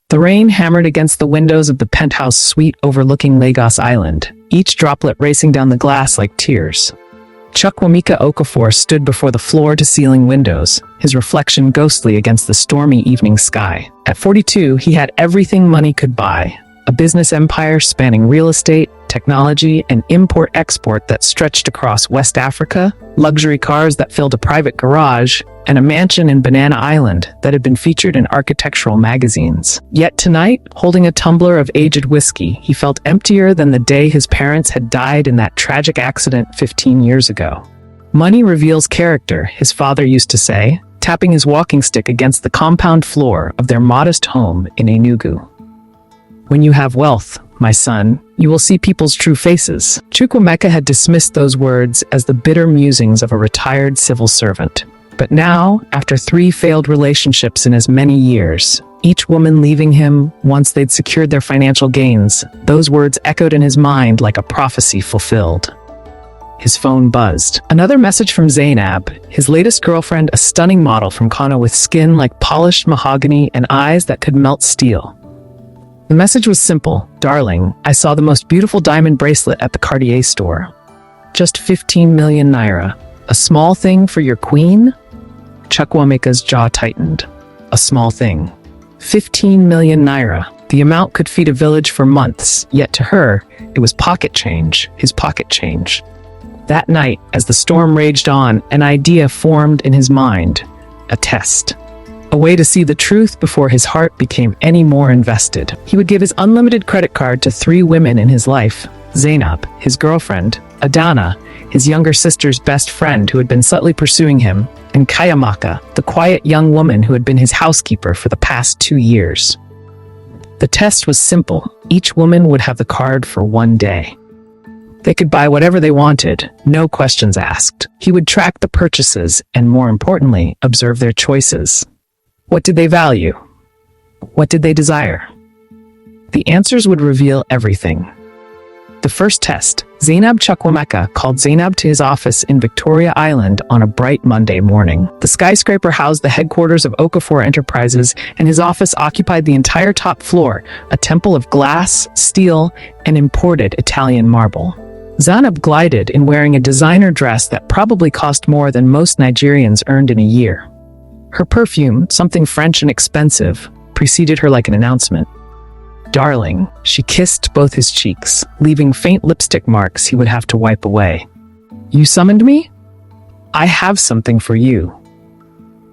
The rain hammered against the windows of the penthouse suite overlooking Lagos Island, each droplet racing down the glass like tears. Chukwuemeka Okafor stood before the floor-to-ceiling windows, his reflection ghostly against the stormy evening sky. At 42, he had everything money could buy: a business empire spanning real estate, technology, and import-export that stretched across West Africa, luxury cars that filled a private garage, and a mansion in Banana Island that had been featured in architectural magazines. Yet tonight, holding a tumbler of aged whiskey, he felt emptier than the day his parents had died in that tragic accident 15 years ago. "Money reveals character," his father used to say, tapping his walking stick against the compound floor of their modest home in Enugu. "When you have wealth, my son, you will see people's true faces." Chukwuemeka had dismissed those words as the bitter musings of a retired civil servant. But now, after 3 failed relationships in as many years, each woman leaving him once they'd secured their financial gains, those words echoed in his mind like a prophecy fulfilled. His phone buzzed. Another message from Zainab, his latest girlfriend, a stunning model from Kano with skin like polished mahogany and eyes that could melt steel. The message was simple. "Darling, I saw the most beautiful diamond bracelet at the Cartier store. Just 15 million naira. A small thing for your queen?" Chukwuemeka's jaw tightened. A small thing. 15 million naira. The amount could feed a village for months, yet to her, it was pocket change, his pocket change. That night, as the storm raged on, an idea formed in his mind. A test. A way to see the truth before his heart became any more invested. He would give his unlimited credit card to 3 women in his life: Zainab, his girlfriend; Adana, his younger sister's best friend who had been subtly pursuing him; and Kayamaka, the quiet young woman who had been his housekeeper for the past 2 years. The test was simple. Each woman would have the card for 1 day. They could buy whatever they wanted, no questions asked. He would track the purchases and, more importantly, observe their choices. What did they value? What did they desire? The answers would reveal everything. The first test. Zainab Chukwuemeka called Zainab to his office in Victoria Island on a bright Monday morning. The skyscraper housed the headquarters of Okafor Enterprises, and his office occupied the entire top floor, a temple of glass, steel, and imported Italian marble. Zainab glided in wearing a designer dress that probably cost more than most Nigerians earned in a year. Her perfume, something French and expensive, preceded her like an announcement. "Darling," she kissed both his cheeks, leaving faint lipstick marks he would have to wipe away. "You summoned me? I have something for you."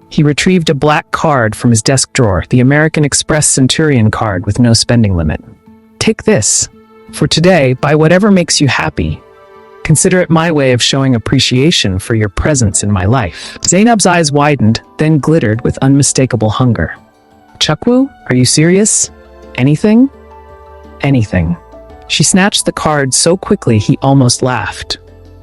He retrieved a black card from his desk drawer, the American Express Centurion card with no spending limit. "Take this. For today, buy whatever makes you happy. Consider it my way of showing appreciation for your presence in my life." Zainab's eyes widened, then glittered with unmistakable hunger. "Chukwu, are you serious? Anything?" "Anything." She snatched the card so quickly he almost laughed.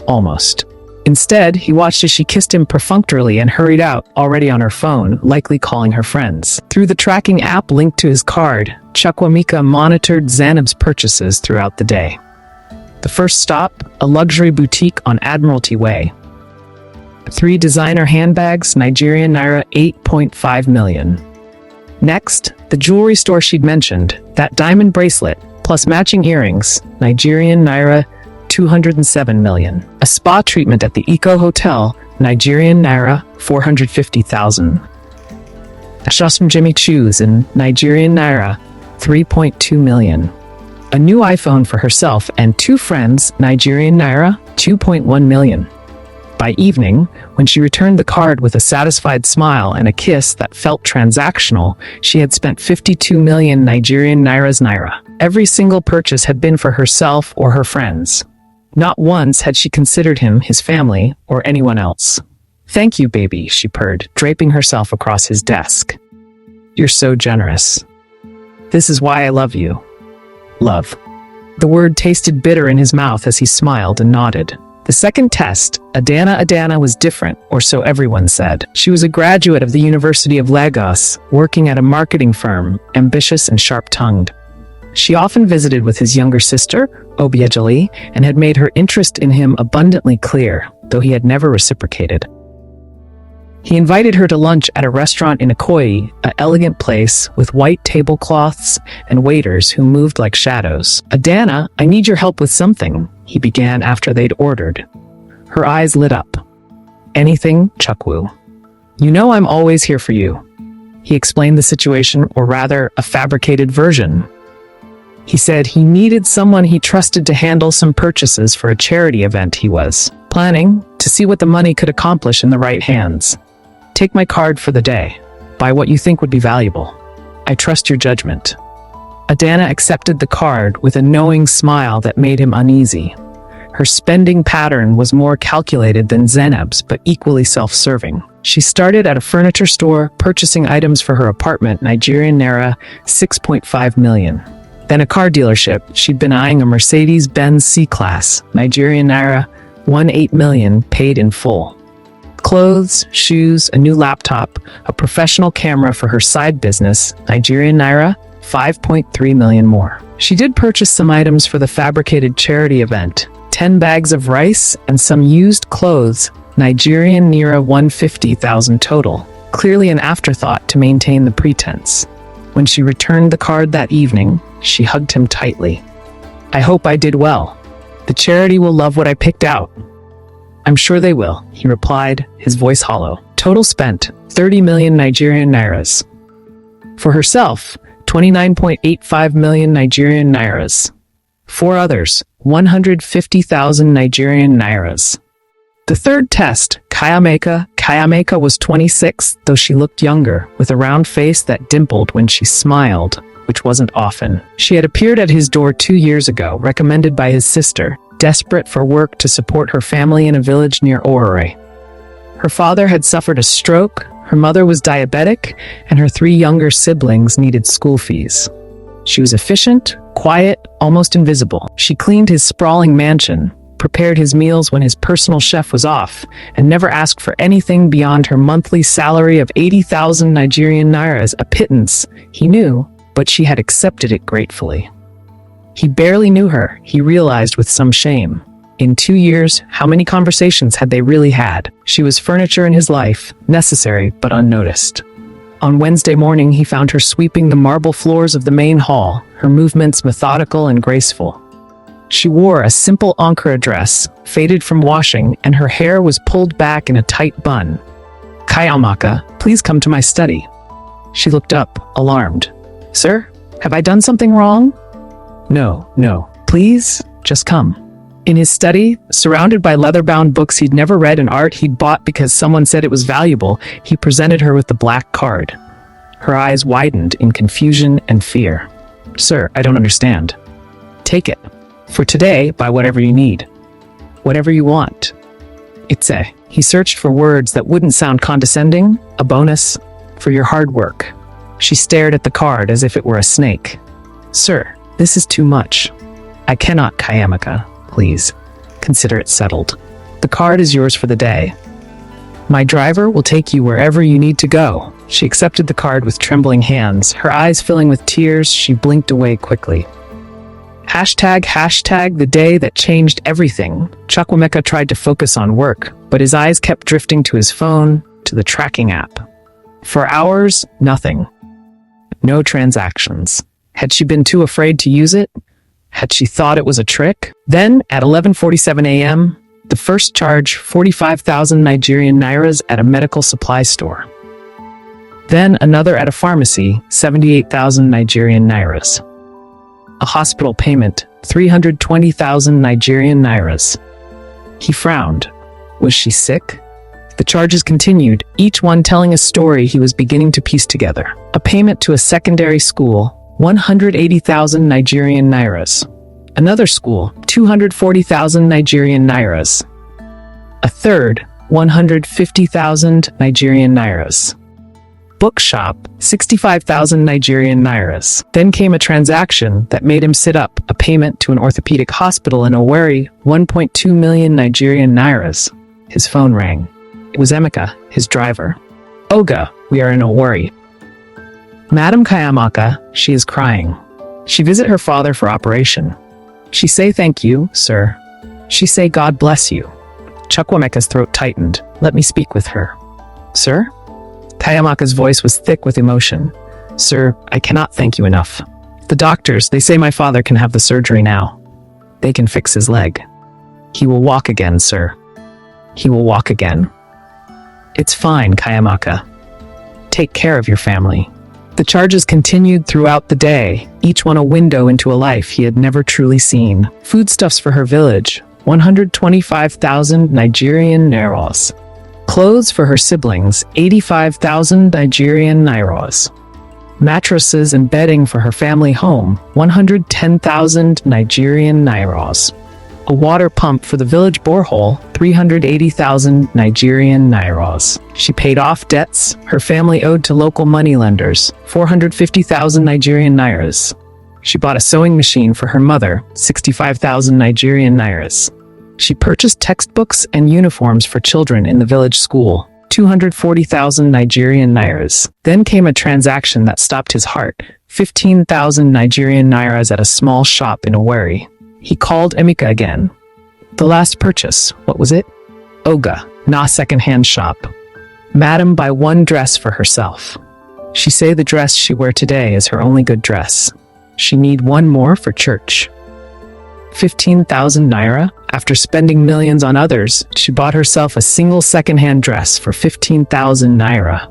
Almost. Instead, he watched as she kissed him perfunctorily and hurried out, already on her phone, likely calling her friends. Through the tracking app linked to his card, Chukwuemeka monitored Zainab's purchases throughout the day. The first stop, a luxury boutique on Admiralty Way. 3 designer handbags, Nigerian naira 8.5 million. Next, the jewelry store she'd mentioned, that diamond bracelet, plus matching earrings, Nigerian naira 207 million. A spa treatment at the Eco Hotel, Nigerian naira 450,000. A shoes from Jimmy Choo's in Nigerian naira 3.2 million. A new iPhone for herself and 2 friends, Nigerian naira 2.1 million. By evening, when she returned the card with a satisfied smile and a kiss that felt transactional, she had spent 52 million Nigerian naira. Every single purchase had been for herself or her friends. Not once had she considered him, his family, or anyone else. "Thank you, baby," she purred, draping herself across his desk. "You're so generous. This is why I love you. Love." The word tasted bitter in his mouth as he smiled and nodded. The second test, Adana was different, or so everyone said. She was a graduate of the University of Lagos, working at a marketing firm, ambitious and sharp-tongued. She often visited with his younger sister, Obiajali, and had made her interest in him abundantly clear, though he had never reciprocated. He invited her to lunch at a restaurant in Ikoyi, an elegant place with white tablecloths and waiters who moved like shadows. "Adana, I need your help with something," he began after they'd ordered. Her eyes lit up. "Anything, Chukwu. You know I'm always here for you." He explained the situation, or rather, a fabricated version. He said he needed someone he trusted to handle some purchases for a charity event he was planning, to see what the money could accomplish in the right hands. "Take my card for the day. Buy what you think would be valuable. I trust your judgment." Adana accepted the card with a knowing smile that made him uneasy. Her spending pattern was more calculated than Zeneb's, but equally self-serving. She started at a furniture store, purchasing items for her apartment, Nigerian naira 6.5 million. Then a car dealership. She'd been eyeing a Mercedes-Benz C-Class, Nigerian naira 1.8 million, paid in full. Clothes, shoes, a new laptop, a professional camera for her side business, Nigerian naira 5.3 million more. She did purchase some items for the fabricated charity event, 10 bags of rice and some used clothes, Nigerian naira 150,000 total, clearly an afterthought to maintain the pretense. When she returned the card that evening, she hugged him tightly. "I hope I did well. The charity will love what I picked out." "I'm sure they will," he replied, his voice hollow. Total spent, 30 million Nigerian nairas. For herself, 29.85 million Nigerian nairas. For others, 150,000 Nigerian nairas. The third test, Kayameka. Kayameka was 26, though she looked younger, with a round face that dimpled when she smiled, which wasn't often. She had appeared at his door 2 years ago, recommended by his sister, desperate for work to support her family in a village near Orore. Her father had suffered a stroke, her mother was diabetic, and her 3 younger siblings needed school fees. She was efficient, quiet, almost invisible. She cleaned his sprawling mansion, prepared his meals when his personal chef was off, and never asked for anything beyond her monthly salary of 80,000 Nigerian nairas, a pittance, he knew, but she had accepted it gratefully. He barely knew her, he realized with some shame. In 2 years, how many conversations had they really had? She was furniture in his life, necessary but unnoticed. On Wednesday morning, he found her sweeping the marble floors of the main hall, her movements methodical and graceful. She wore a simple Ankara dress, faded from washing, and her hair was pulled back in a tight bun. "Kayamaka, please come to my study." She looked up, alarmed. "Sir, have I done something wrong?" No, please, just come." In his study, surrounded by leather-bound books he'd never read and art he'd bought because someone said it was valuable, he presented her with the black card. Her eyes widened in confusion and fear. "Sir, I don't understand." "Take it. For today, buy whatever you need. Whatever you want." He searched for words that wouldn't sound condescending. "A bonus for your hard work." She stared at the card as if it were a snake. "Sir, this is too much. I cannot, Kayamaka. Please, consider it settled. The card is yours for the day. My driver will take you wherever you need to go." She accepted the card with trembling hands, her eyes filling with tears. She blinked away quickly. Hashtag the day that changed everything. Chukwuemeka tried to focus on work, but his eyes kept drifting to his phone, to the tracking app. For hours, nothing. No transactions. Had she been too afraid to use it? Had she thought it was a trick? Then, at 11:47 a.m., the first charge, 45,000 Nigerian nairas at a medical supply store. Then another at a pharmacy, 78,000 Nigerian nairas. A hospital payment, 320,000 Nigerian nairas. He frowned. Was she sick? The charges continued, each one telling a story he was beginning to piece together. A payment to a secondary school, 180,000 Nigerian nairas. Another school, 240,000 Nigerian nairas. A third, 150,000 Nigerian nairas. Bookshop, 65,000 Nigerian nairas. Then came a transaction that made him sit up, a payment to an orthopedic hospital in Owerri, 1.2 million Nigerian nairas. His phone rang. It was Emeka, his driver. "Oga, we are in Owerri. Madam Kayamaka, she is crying. She visit her father for operation. She say thank you, sir. She say God bless you." Chukwuemeka's throat tightened. "Let me speak with her." Sir? Kayamaka's voice was thick with emotion. Sir, I cannot thank you enough. The doctors, they say my father can have the surgery now. They can fix his leg. He will walk again, sir. He will walk again. It's fine, Kayamaka. Take care of your family. The charges continued throughout the day, each one a window into a life he had never truly seen. Foodstuffs for her village, 125,000 Nigerian nairas. Clothes for her siblings, 85,000 Nigerian nairas. Mattresses and bedding for her family home, 110,000 Nigerian nairas. A water pump for the village borehole, 380,000 Nigerian nairas. She paid off debts her family owed to local moneylenders, 450,000 Nigerian nairas. She bought a sewing machine for her mother, 65,000 Nigerian nairas. She purchased textbooks and uniforms for children in the village school, 240,000 Nigerian nairas. Then came a transaction that stopped his heart, 15,000 Nigerian nairas at a small shop in Owerri. He called Emeka again. The last purchase, what was it? Oga, na second-hand shop. Madam buy one dress for herself. She say the dress she wear today is her only good dress. She need one more for church. 15,000 naira? After spending millions on others, she bought herself a single second-hand dress for 15,000 naira.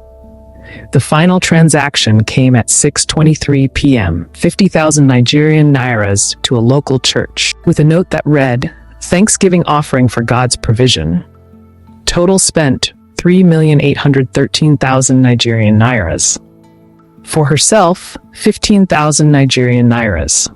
The final transaction came at 6:23 p.m., 50,000 Nigerian nairas to a local church, with a note that read, Thanksgiving offering for God's provision. Total spent, 3,813,000 Nigerian nairas. For herself, 15,000 Nigerian nairas.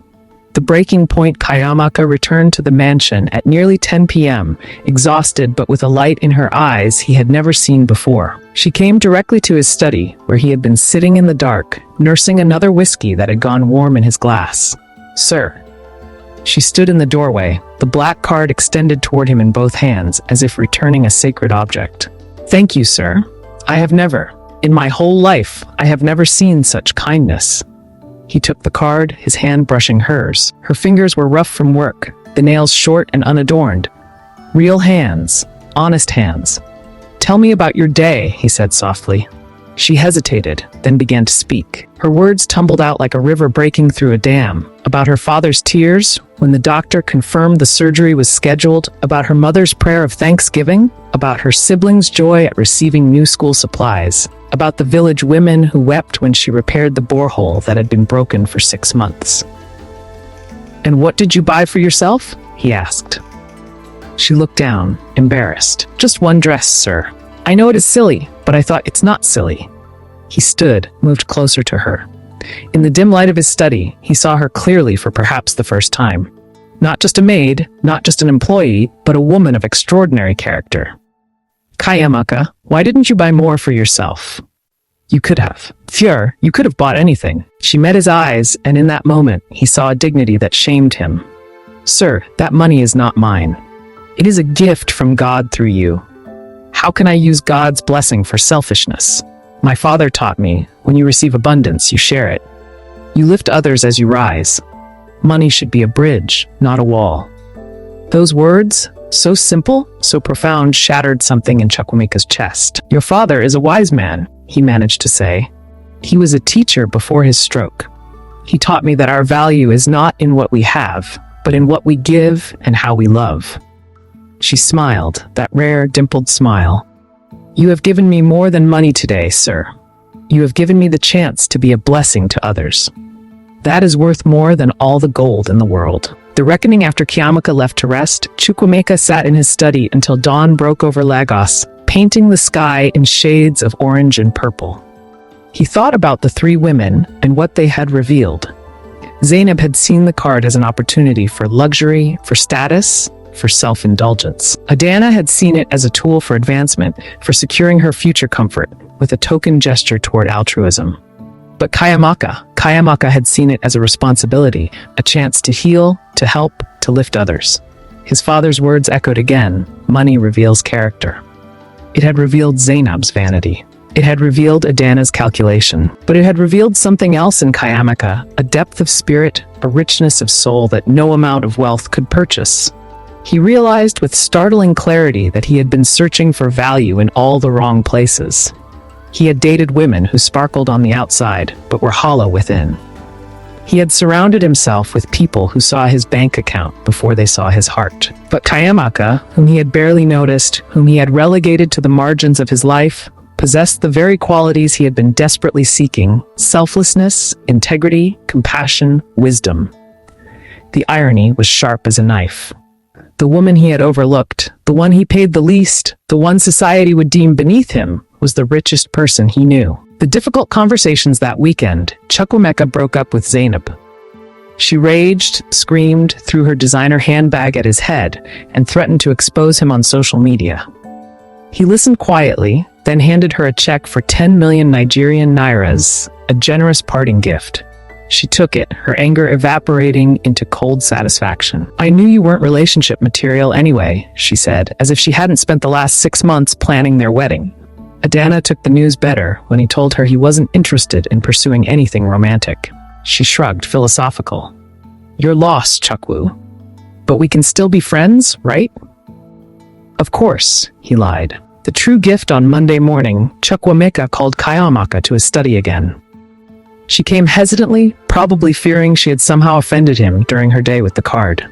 The breaking point, Kayamaka returned to the mansion at nearly 10 p.m., exhausted but with a light in her eyes he had never seen before. She came directly to his study, where he had been sitting in the dark, nursing another whiskey that had gone warm in his glass. Sir. She stood in the doorway, the black card extended toward him in both hands, as if returning a sacred object. Thank you, sir. In my whole life, I have never seen such kindness. He took the card, his hand brushing hers. Her fingers were rough from work, the nails short and unadorned. Real hands, honest hands. Tell me about your day, he said softly. She hesitated, then began to speak. Her words tumbled out like a river breaking through a dam. About her father's tears, when the doctor confirmed the surgery was scheduled, about her mother's prayer of thanksgiving, about her siblings' joy at receiving new school supplies, about the village women who wept when she repaired the borehole that had been broken for 6 months. And what did you buy for yourself? He asked. She looked down, embarrassed. Just one dress, sir. I know it is silly, but I thought it's not silly. He stood, moved closer to her. In the dim light of his study, he saw her clearly for perhaps the first time. Not just a maid, not just an employee, but a woman of extraordinary character. Kayamaka, why didn't you buy more for yourself? You could have. You could have bought anything. She met his eyes, and in that moment, he saw a dignity that shamed him. Sir, that money is not mine. It is a gift from God through you. How can I use God's blessing for selfishness? My father taught me, when you receive abundance, you share it. You lift others as you rise. Money should be a bridge, not a wall. Those words, so simple, so profound, shattered something in Chukwuemeka's chest. Your father is a wise man, he managed to say. He was a teacher before his stroke. He taught me that our value is not in what we have, but in what we give and how we love. She smiled, that rare, dimpled smile. You have given me more than money today, sir. You have given me the chance to be a blessing to others. That is worth more than all the gold in the world. The reckoning after Kayamaka left to rest, Chukwuemeka sat in his study until dawn broke over Lagos, painting the sky in shades of orange and purple. He thought about the 3 women and what they had revealed. Zainab had seen the card as an opportunity for luxury, for status, for self-indulgence. Adana had seen it as a tool for advancement, for securing her future comfort, with a token gesture toward altruism. But Kayamaka had seen it as a responsibility, a chance to heal, to help, to lift others. His father's words echoed again, money reveals character. It had revealed Zainab's vanity. It had revealed Adana's calculation. But it had revealed something else in Kayamaka, a depth of spirit, a richness of soul that no amount of wealth could purchase. He realized with startling clarity that he had been searching for value in all the wrong places. He had dated women who sparkled on the outside, but were hollow within. He had surrounded himself with people who saw his bank account before they saw his heart. But Kayamaka, whom he had barely noticed, whom he had relegated to the margins of his life, possessed the very qualities he had been desperately seeking: selflessness, integrity, compassion, wisdom. The irony was sharp as a knife. The woman he had overlooked, the one he paid the least, the one society would deem beneath him, was the richest person he knew. The difficult conversations that weekend, Chukwuemeka broke up with Zainab. She raged, screamed, threw her designer handbag at his head, and threatened to expose him on social media. He listened quietly, then handed her a check for 10 million Nigerian nairas, a generous parting gift. She took it, her anger evaporating into cold satisfaction. "I knew you weren't relationship material anyway," she said, as if she hadn't spent the last 6 months planning their wedding. Adana took the news better when he told her he wasn't interested in pursuing anything romantic. She shrugged, philosophical. "You're lost, Chukwu. But we can still be friends, right?" "Of course," he lied. The true gift: on Monday morning, Chukwuemeka called Kayamaka to his study again. She came hesitantly, probably fearing she had somehow offended him during her day with the card.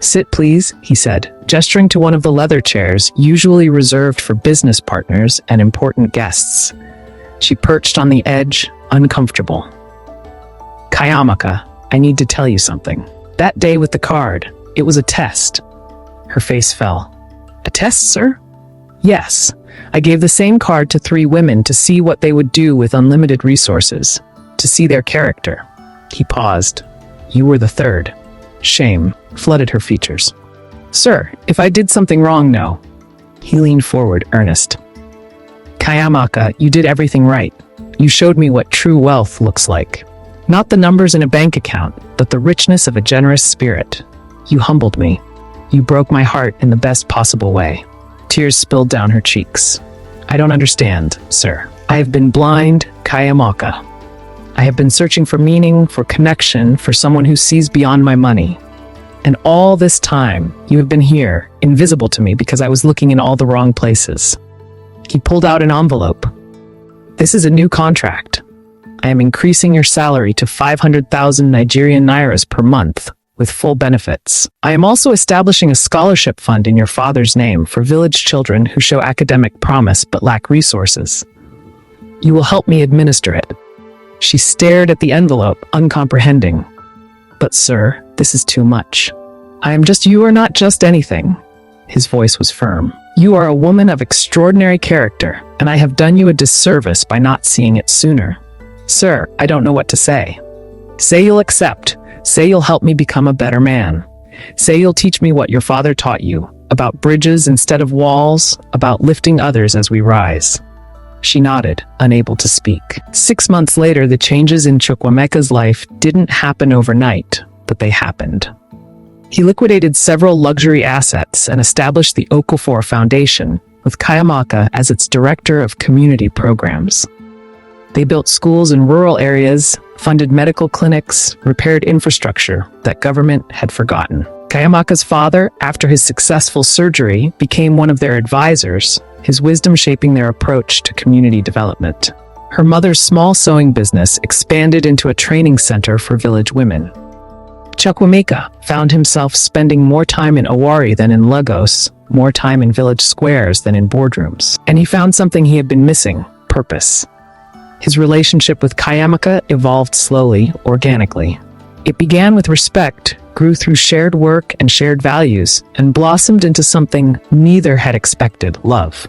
"Sit, please," he said, gesturing to one of the leather chairs usually reserved for business partners and important guests. She perched on the edge, uncomfortable. "Kayamaka, I need to tell you something. That day with the card, it was a test." Her face fell. "A test, sir?" "Yes. I gave the same card to 3 women to see what they would do with unlimited resources, to see their character." He paused. "You were the 3rd. Shame flooded her features. "Sir, if I did something wrong, no." He leaned forward, earnest. "Kayamaka, you did everything right. You showed me what true wealth looks like. Not the numbers in a bank account, but the richness of a generous spirit. You humbled me. You broke my heart in the best possible way." Tears spilled down her cheeks. "I don't understand, sir. I have been blind, Kayamaka. I have been searching for meaning, for connection, for someone who sees beyond my money. And all this time, you have been here, invisible to me because I was looking in all the wrong places." He pulled out an envelope. "This is a new contract. I am increasing your salary to 500,000 Nigerian nairas per month, with full benefits. I am also establishing a scholarship fund in your father's name for village children who show academic promise but lack resources. You will help me administer it." She stared at the envelope, uncomprehending. "But sir, this is too much. You are not just anything." His voice was firm. "You are a woman of extraordinary character, and I have done you a disservice by not seeing it sooner. Sir, I don't know what to say. Say you'll accept. Say you'll help me become a better man. Say you'll teach me what your father taught you, about bridges instead of walls, about lifting others as we rise." She nodded, unable to speak. 6 months later, the changes in Chukwuemeka's life didn't happen overnight, but they happened. He liquidated several luxury assets and established the Okafor Foundation, with Kayamaka as its director of community programs. They built schools in rural areas, funded medical clinics, repaired infrastructure that government had forgotten. Kayamaka's father, after his successful surgery, became one of their advisors, his wisdom shaping their approach to community development. Her mother's small sewing business expanded into a training center for village women. Chukwuemeka found himself spending more time in Owari than in Lagos, more time in village squares than in boardrooms. And he found something he had been missing: purpose. His relationship with Kayamaka evolved slowly, organically. It began with respect, grew through shared work and shared values, and blossomed into something neither had expected: love.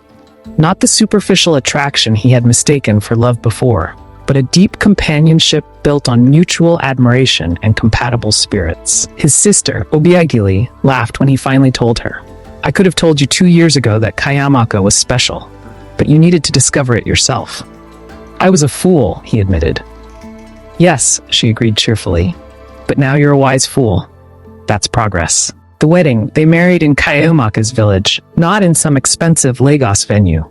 Not the superficial attraction he had mistaken for love before, but a deep companionship built on mutual admiration and compatible spirits. His sister, Obiagili, laughed when he finally told her, "I could have told you 2 years ago that Kayamaka was special, but you needed to discover it yourself." "I was a fool," he admitted. "Yes," she agreed cheerfully, "but now you're a wise fool. That's progress." The wedding, they married in Kayamaka's village, not in some expensive Lagos venue.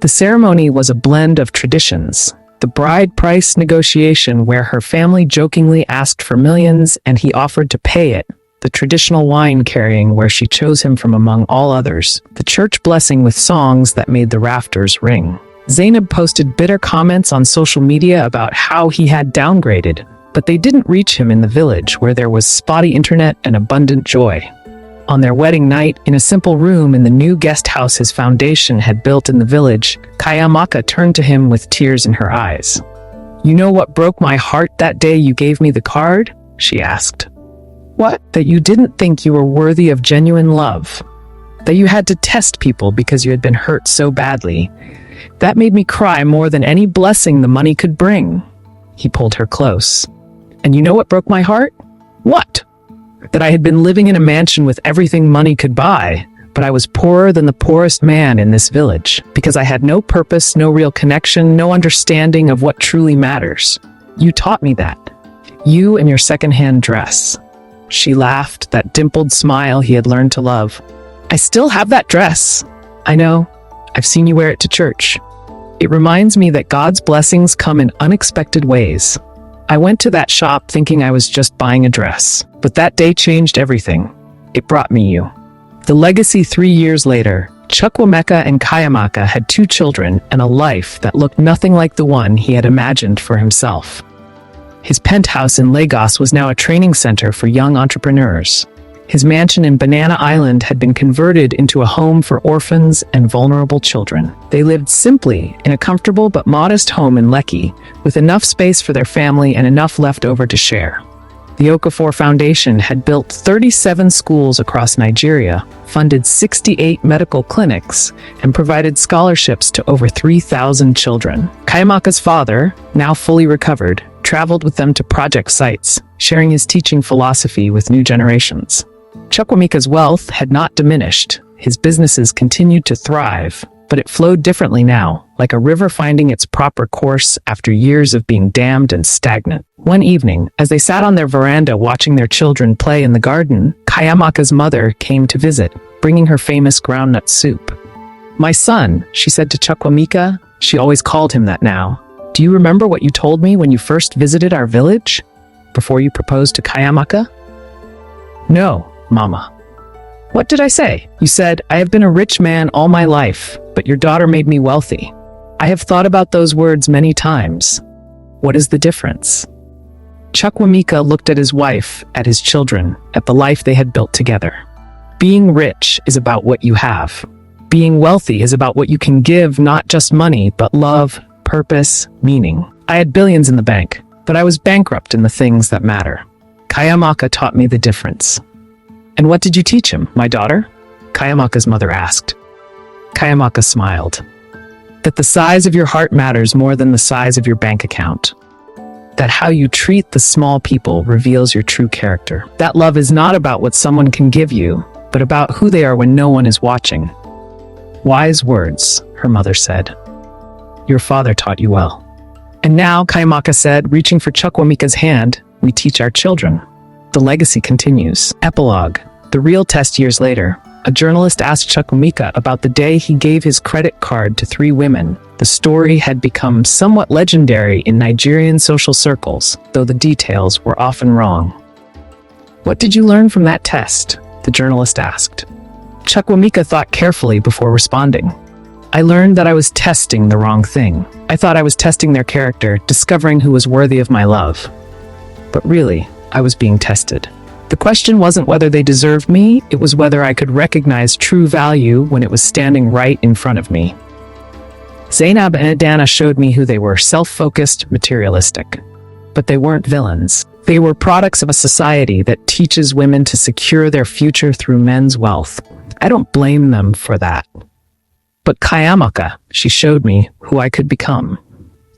The ceremony was a blend of traditions: the bride price negotiation where her family jokingly asked for millions and he offered to pay it, the traditional wine carrying where she chose him from among all others, the church blessing with songs that made the rafters ring. Zainab posted bitter comments on social media about how he had downgraded, but they didn't reach him in the village where there was spotty internet and abundant joy. On their wedding night, in a simple room in the new guest house his foundation had built in the village, Kayamaka turned to him with tears in her eyes. "You know what broke my heart that day you gave me the card?" she asked. "What? That you didn't think you were worthy of genuine love. That you had to test people because you had been hurt so badly. That made me cry more than any blessing the money could bring." He pulled her close. "And you know what broke my heart?" "What?" "That I had been living in a mansion with everything money could buy, but I was poorer than the poorest man in this village, because I had no purpose, no real connection, no understanding of what truly matters. You taught me that. You and your secondhand dress." She laughed, that dimpled smile he had learned to love. "I still have that dress. I know. I've seen you wear it to church. It reminds me that God's blessings come in unexpected ways. I went to that shop thinking I was just buying a dress, but that day changed everything. It brought me you." The legacy 3 years later, Chukwuemeka and Kayamaka had 2 children and a life that looked nothing like the one he had imagined for himself. His penthouse in Lagos was now a training center for young entrepreneurs. His mansion in Banana Island had been converted into a home for orphans and vulnerable children. They lived simply in a comfortable but modest home in Lekki, with enough space for their family and enough left over to share. The Okafor Foundation had built 37 schools across Nigeria, funded 68 medical clinics, and provided scholarships to over 3,000 children. Kayamaka's father, now fully recovered, traveled with them to project sites, sharing his teaching philosophy with new generations. Chukwuemeka's wealth had not diminished. His businesses continued to thrive, but it flowed differently now, like a river finding its proper course after years of being dammed and stagnant. One evening, as they sat on their veranda watching their children play in the garden, Kayamaka's mother came to visit, bringing her famous groundnut soup. "My son," she said to Chukwuemeka, she always called him that now, "do you remember what you told me when you first visited our village? Before you proposed to Kayamaka?" "No, Mama." "What did I say?" "You said, 'I have been a rich man all my life, but your daughter made me wealthy.' I have thought about those words many times. What is the difference?" Chukwuemeka looked at his wife, at his children, at the life they had built together. Being rich is about what you have. Being wealthy is about what you can give, not just money, but love, purpose, meaning. I had billions in the bank, but I was bankrupt in the things that matter. Kayamaka taught me the difference. "And what did you teach him, my daughter?" Kayamaka's mother asked. Kayamaka smiled. "That the size of your heart matters more than the size of your bank account. That how you treat the small people reveals your true character. That love is not about what someone can give you, but about who they are when no one is watching." "Wise words," her mother said. "Your father taught you well." "And now," Kayamaka said, reaching for Chukwuemeka's hand, "we teach our children." The legacy continues. Epilogue. The real test years later. A journalist asked Chukwuemeka about the day he gave his credit card to 3 women. The story had become somewhat legendary in Nigerian social circles, though the details were often wrong. "What did you learn from that test?" the journalist asked. Chukwuemeka thought carefully before responding. "I learned that I was testing the wrong thing. I thought I was testing their character, discovering who was worthy of my love. But really, I was being tested. The question wasn't whether they deserved me, it was whether I could recognize true value when it was standing right in front of me." Zainab and Adana showed me who they were: self-focused, materialistic. But they weren't villains. They were products of a society that teaches women to secure their future through men's wealth. I don't blame them for that. But Kayamaka, she showed me who I could become.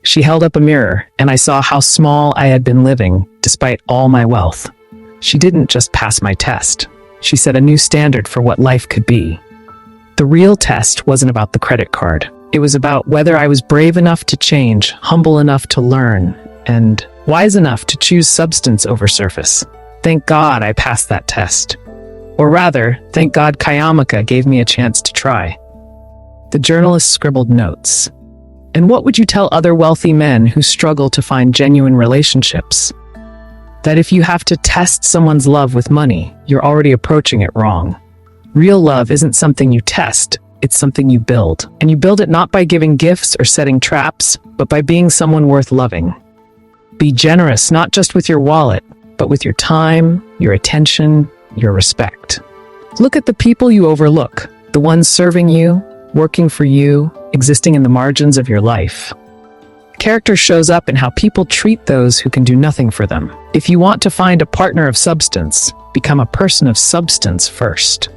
She held up a mirror, and I saw how small I had been living, despite all my wealth. She didn't just pass my test. She set a new standard for what life could be. The real test wasn't about the credit card. It was about whether I was brave enough to change, humble enough to learn, and wise enough to choose substance over surface. Thank God I passed that test. Or rather, thank God Kayamaka gave me a chance to try. The journalist scribbled notes. "And what would you tell other wealthy men who struggle to find genuine relationships?" That if you have to test someone's love with money, you're already approaching it wrong. Real love isn't something you test, it's something you build. And you build it not by giving gifts or setting traps, but by being someone worth loving. Be generous not just with your wallet, but with your time, your attention, your respect. Look at the people you overlook, the ones serving you, working for you, existing in the margins of your life. Character shows up in how people treat those who can do nothing for them. If you want to find a partner of substance, become a person of substance first.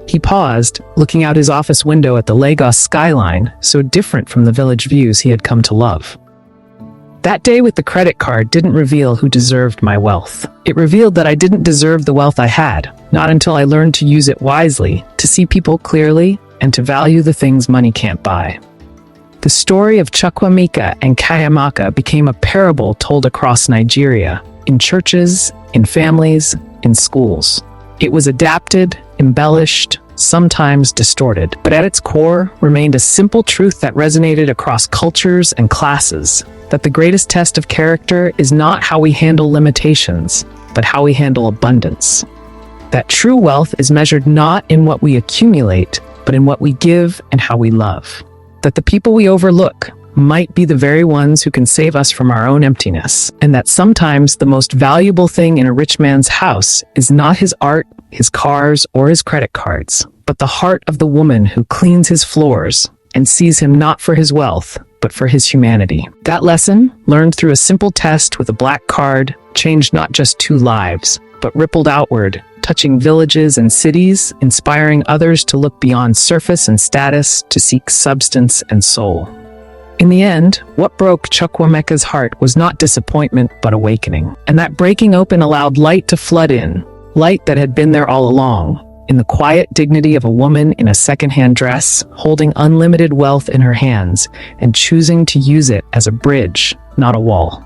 He paused, looking out his office window at the Lagos skyline, so different from the village views he had come to love. That day with the credit card didn't reveal who deserved my wealth. It revealed that I didn't deserve the wealth I had, not until I learned to use it wisely, to see people clearly, and to value the things money can't buy. The story of Chukwuemeka and Kayamaka became a parable told across Nigeria, in churches, in families, in schools. It was adapted, embellished, sometimes distorted, but at its core remained a simple truth that resonated across cultures and classes, that the greatest test of character is not how we handle limitations, but how we handle abundance. That true wealth is measured not in what we accumulate, but in what we give and how we love. That the people we overlook might be the very ones who can save us from our own emptiness, and that sometimes the most valuable thing in a rich man's house is not his art, his cars, or his credit cards, but the heart of the woman who cleans his floors and sees him not for his wealth, but for his humanity. That lesson, learned through a simple test with a black card, changed not just 2 lives, but rippled outward, touching villages and cities, inspiring others to look beyond surface and status to seek substance and soul. In the end, what broke Chukwuemeka's heart was not disappointment, but awakening. And that breaking open allowed light to flood in, light that had been there all along, in the quiet dignity of a woman in a secondhand dress, holding unlimited wealth in her hands, and choosing to use it as a bridge, not a wall.